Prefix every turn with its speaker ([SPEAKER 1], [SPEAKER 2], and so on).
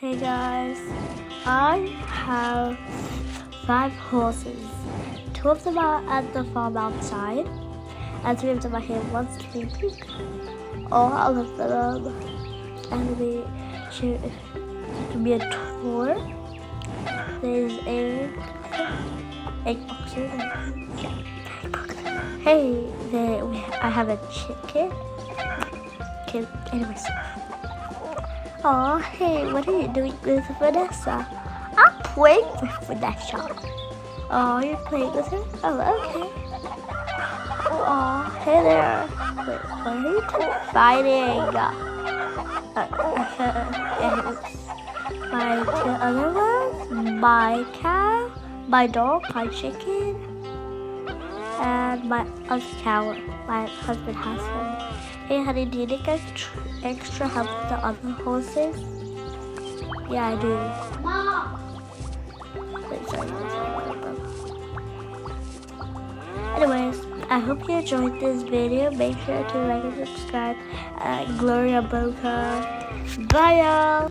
[SPEAKER 1] Hey guys, I have 5 horses. 2 of them are at the farm outside, and 3 of them are here. One's sleeping. All of them and should be a tour. There's egg boxes. Hey, I have a chicken. Anyways. Oh, hey, what are you doing with Vanessa? I'm playing with Vanessa. Oh, you're playing with her? Oh, okay. Oh, hey there. Wait, what are you two fighting? My 2 other ones, my cat, my dog, my chicken, and my other cow. My husband has him. Hey honey, do you need extra help with the other horses? Yeah, I do. Mom! Wait, sorry. Anyways, I hope you enjoyed this video. Make sure to like and subscribe. Gloria Boca. Bye y'all!